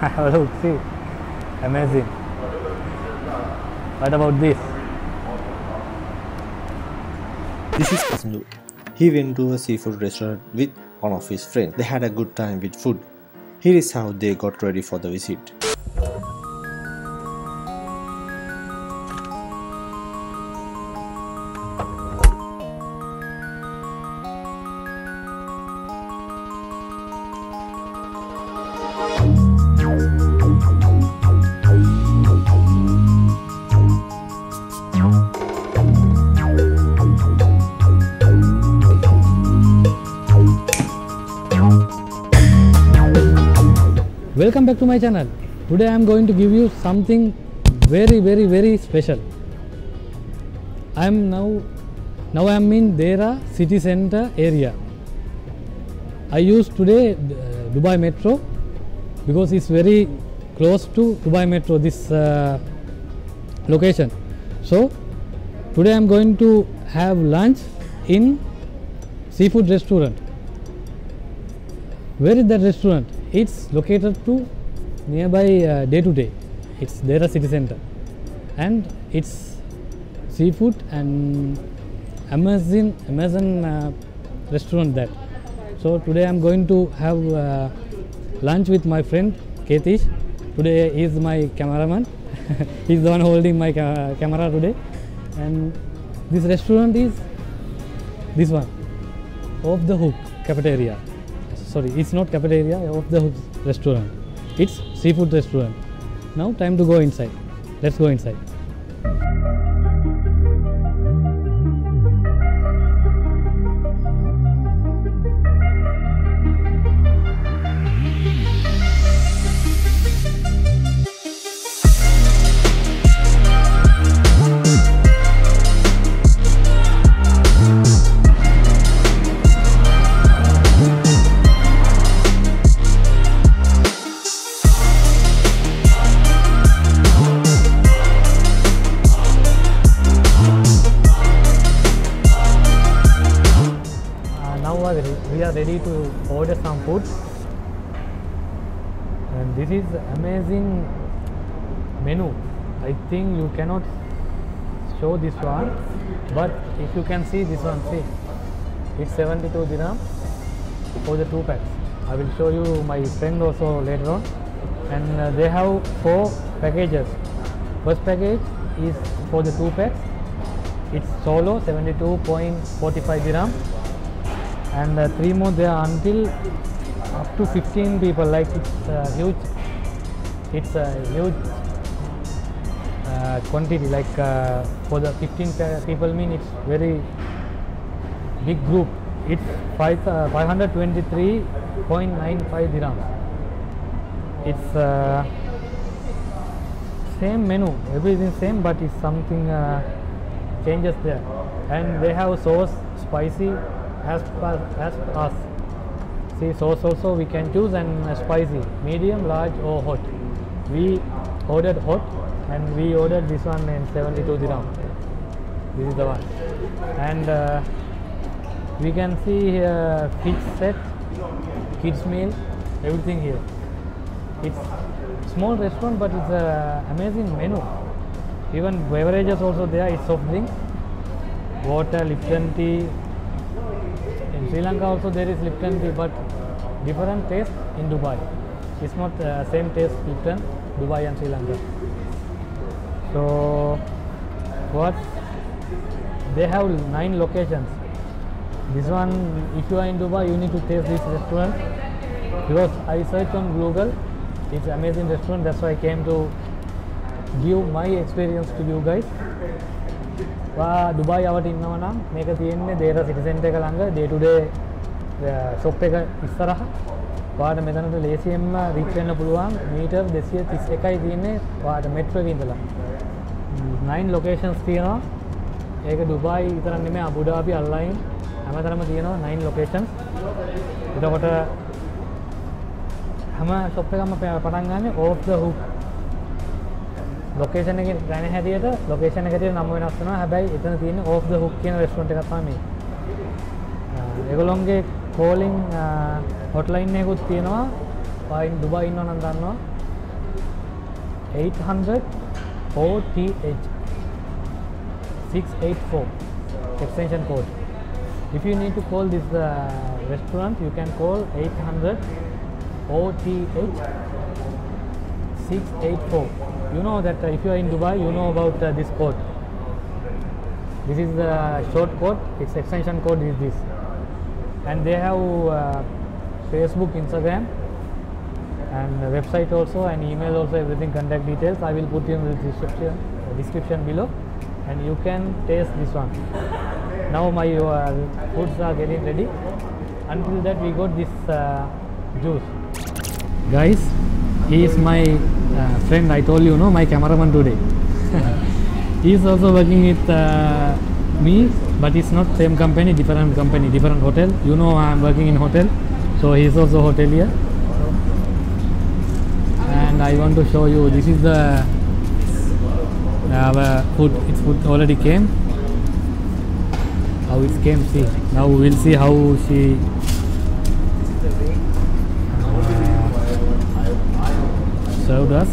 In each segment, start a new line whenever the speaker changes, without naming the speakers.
Look, see, amazing. What about this?
This is Kasundu. He went to a seafood restaurant with one of his friends. They had a good time with food. Here is how they got ready for the visit.
Welcome back to my channel. Today I am going to give you something very special. I am now I am in Deira city center area. I use today Dubai Metro because it's very close to Dubai Metro, this location. So today I am going to have lunch in seafood restaurant. Where is that restaurant? It's located to nearby Day to Day. It's Deira city center, and it's seafood and Amazon restaurant that. So today I'm going to have lunch with my friend Ketish. Today he is my cameraman. He's the one holding my camera today. And this restaurant is this one, Off the Hook Cafeteria. Sorry, it's not cafeteria, Off the Hook restaurant. It's seafood restaurant. Now time to go inside. Let's go inside. We are ready to order some food, and this is amazing menu. I think you cannot show this one, but if you can see this one, see, it's 72 dirham for the 2 packs. I will show you my friend also later on. And they have 4 packages. First package is for the 2 packs. It's solo 72.45 dirham. And 3 more there until up to 15 people. Like it's huge. It's a huge quantity. Like for the 15 people, mean it's very big group. It's 523.95 dirhams. It's same menu, everything same, but it's something changes there. And they have sauce spicy. As us. See, sauce also we can choose, and spicy, medium, large or hot. We ordered hot, and we ordered this one in 72 dirham. This is the one. And we can see here fish set, kids meal, everything here. It's small restaurant, but it's a amazing menu. Even beverages also there. It's soft drinks, water, Lipton tea. In Sri Lanka also there is Lipton tea, but different taste in Dubai. It's not same taste Lipton, Dubai and Sri Lanka. So what? They have 9 locations. This one, if you are in Dubai, you need to taste this restaurant, because I searched on Google. It's amazing restaurant. That's why I came to give my experience to you guys. දුබයි අවට ඉන්නවා නම් මේක තියෙන්නේ දේර සිටි centre එක ළඟ Day to Day shop එක ඉස්සරහ. ඔයාලට මෙතනට ලේසියෙන්ම රීච් වෙන්න පුළුවන්. මීටර් 231යි තියෙන්නේ ඔයාලට මෙට්‍රෝ එකේ ඉඳලා. 9 locations තියෙනවා. ඒක දුබයි විතරක් නෙමෙයි, අබු ඩාබි, අල්ලයින් හැමතැනම තියෙනවා 9 locations. එතකොට හැම ෂොප් එකක්ම පටන් ගන්නේ Off the Hook ලොකේෂන් එකේ ගන්න හැටියට ලොකේෂන් එක හැටියට නම වෙනස් වෙනවා. හැබැයි එතන තියෙන්නේ Off the Hook කියන රෙස්ටුරන්ට් එකක් තමයි මේ. ඒගොල්ලොන්ගේ කෝලින් හොට්ලයින් එකකුත් තියෙනවා. දුබයි ඉන්නවා නම් දන්නවා. 800 OTH 684 extension code. If you need to call this restaurant, you can call 800 OTH 684. You know that if you are in Dubai, you know about this code. This is the short code. Its extension code is this, and they have Facebook, Instagram, and website also, and email also. Everything, contact details I will put in the description below, and you can taste this one. Now my foods are getting ready. Until that, we got this juice. Guys, he is my friend. I told you, no, my cameraman today. He is also working with me, but it's not same company, different hotel. You know, I am working in hotel, so he is also hotelier. And I want to show you. This is the our food. Its food already came. How it came? See. Now we will see how she. Served us.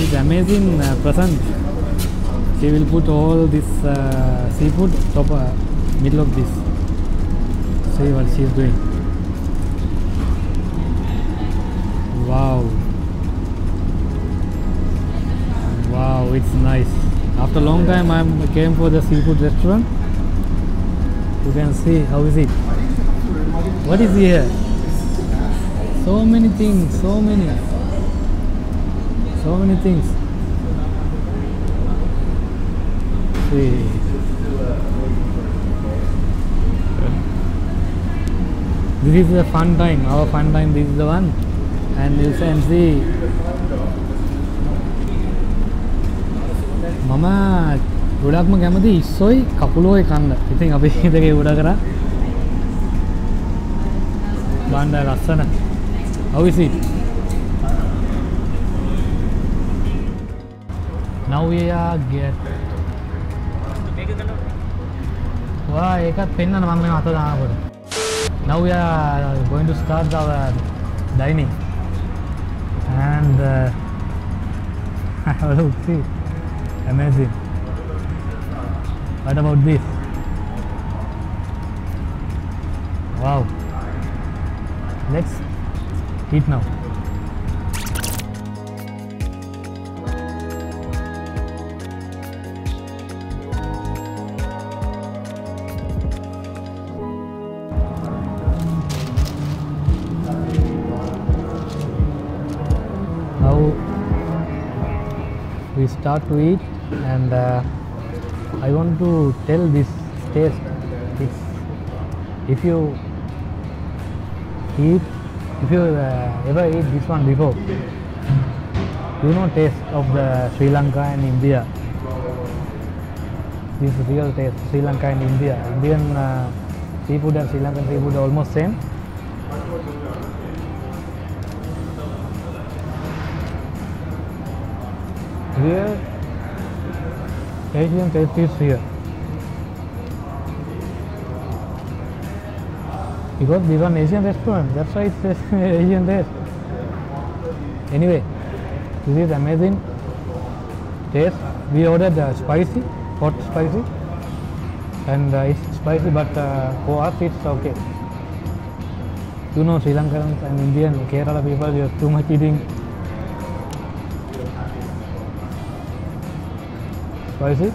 It's amazing present. She will put all this seafood top middle of this. See what she is doing. Wow. Wow, it's nice. After a long time I came for the seafood restaurant. You can see how is it. What is here? So many things, so many things. See. This is the fun time, our fun time. This is the one, and you can see. Mama, ගොඩක්ම කැමති ඉස්සොයි කකුලෝයි කන්න. ඉතින් අපි දෙකේ උඩ කරා. බණ්ඩ ලස්සන. How is it? Now we are ඒකත් පෙන්නන්න මම මේ අත දානකොට. Now we are going to start our dining. And look, see. Amazing. What about this? Wow. Let's eat now. Now we start to eat, and I want to tell this taste. If you ever eat this one before, you know taste of the Sri Lanka and India. This is real taste. Sri Lanka and India. Indian seafood and Sri Lankan seafood are almost same. Here, Asian taste is here. Because this is an Asian restaurant, that's why it's Asian taste. Anyway, this is amazing taste. We ordered spicy, hot spicy, and it's spicy, but for us it's okay. You know, Sri Lankans and Indian, Kerala people, they are too much eating spicy.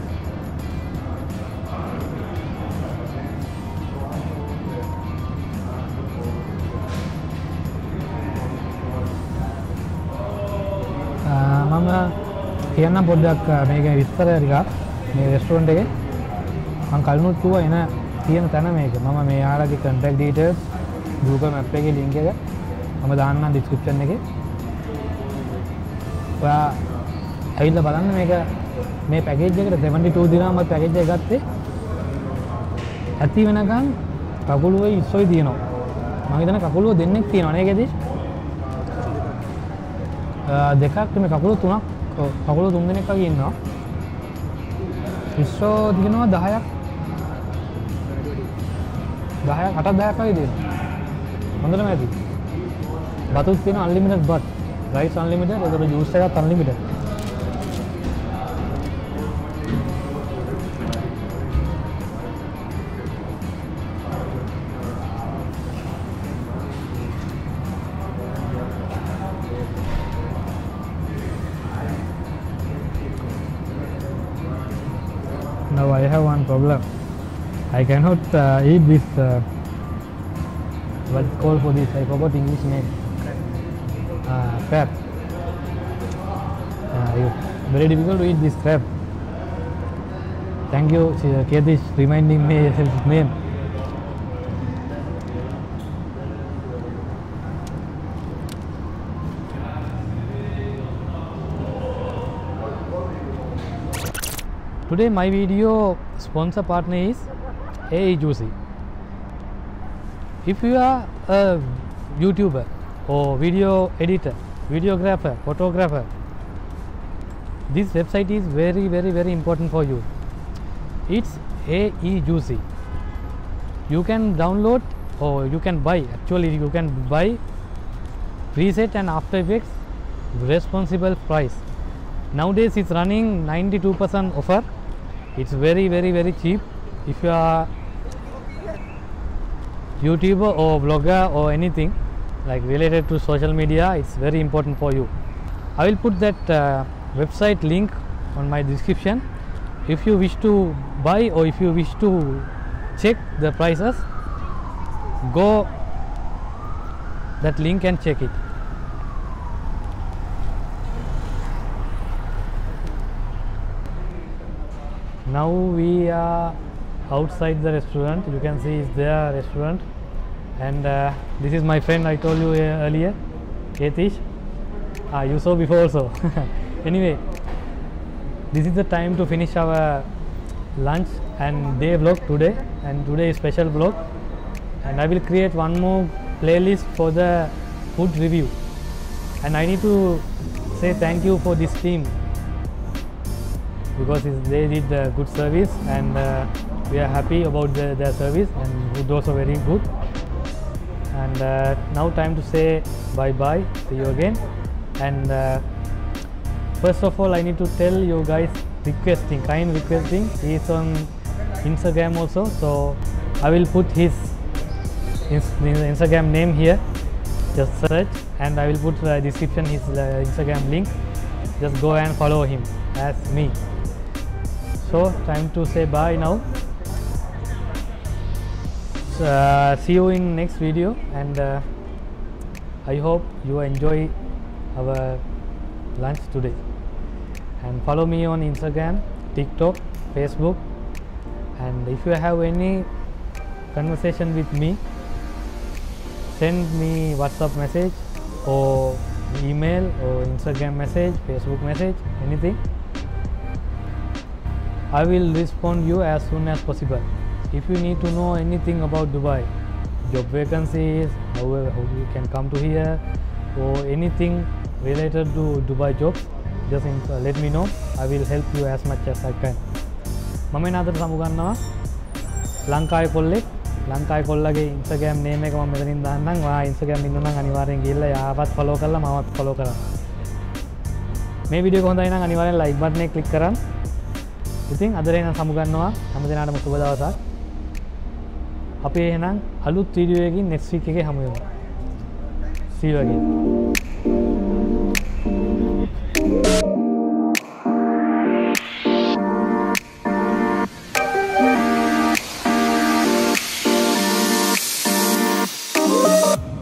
මම කියන්න පොඩ්ඩක් මේක විස්තර ටිකක් මේ restaurant එකේ මම කලිනුත් කිව්වා එන තියෙන තැන මේක. මම මේ යාළුවගේ contact details Google Map එකේ link එක මම දාන්නම් description එකේ. ඔයා ඇවිල්ලා බලන්න මේක මේ පැකේජ් එකට 72 දිනාම පැකේජ් එක ගත්තේ. ඇති වෙනකන් කකුලුවේ ඉස්සොයි තියෙනවා. මම හිතන කකුලුව දෙන්නෙක් තියෙනවා නේද ඒකෙදි? දෙකක් මේ කකුලු තුනක් කකුලු තුන් දෙනෙක් වගේ ඉන්නවා. ඉස්සෝ දිනනවා 10ක්. 10ක් 8ක් 10ක් වගේ තියෙනවා. හොඳටම ඇති. බතුත් තියෙන unlimited බත්. rice unlimited, ඒකට juice එකත් unlimited. Now I have one problem. I cannot eat this. What's called for this? I forgot English name. Crab. Very difficult to eat this crab. Thank you, Ketish, reminding me his name. Today my video sponsor partner is AE Juicy. If you are a YouTuber or video editor, videographer, photographer, this website is very important for you. It's AE Juicy. You can download or you can buy, actually you can buy preset and After Effects responsible price. Nowadays it's running 92% offer. It's very cheap. If you are YouTuber or blogger or anything like related to social media, it's very important for you. I will put that website link on my description. If you wish to buy or if you wish to check the prices, go that link and check it. Now we are outside the restaurant. You can see it's their restaurant, and this is my friend I told you earlier, Ketish. You saw before also. Anyway, this is the time to finish our lunch and day vlog today, and today is special vlog, and I will create one more playlist for the food review. And I need to say thank you for this team, because they did good service, and we are happy about their service, and food also very good. And now time to say bye bye, see you again. And first of all I need to tell you guys kind requesting, he is on Instagram also, so I will put his Instagram name here, just search, and I will put description his Instagram link. Just go and follow him as me. So time to say bye now. See you in next video, and I hope you enjoy our lunch today. And follow me on Instagram, TikTok, Facebook, and if you have any conversation with me, send me WhatsApp message or email or Instagram message, Facebook message, anything. I will respond you as soon as possible. If you need to know anything about Dubai, job vacancies, how you can come to here, or anything related to Dubai jobs, just let me know. I will help you as much as I can. මම එනකට සමුගන්නවා ලංකාවේ කොල්ලෙක්. ලංකාවේ කොල්ලගේ Instagram name එක මම මෙතනින් දාන්නම්. ඔයා Instagram ඉන්න නම් අනිවාර්යෙන් ගිහලා යාවත් follow කරලා මාවත් follow කරන්න. මේ වීඩියෝ එක හොඳයි නම් අනිවාර්යෙන් like button එක click කරන්න. ඉතින් අද රේන සමුගන්නවා. හැමදෙනාටම සුබ දවසක්. අපි එහෙනම් අලුත් වීඩියෝ එකකින් next week එකේ හමු වෙමු. See you again.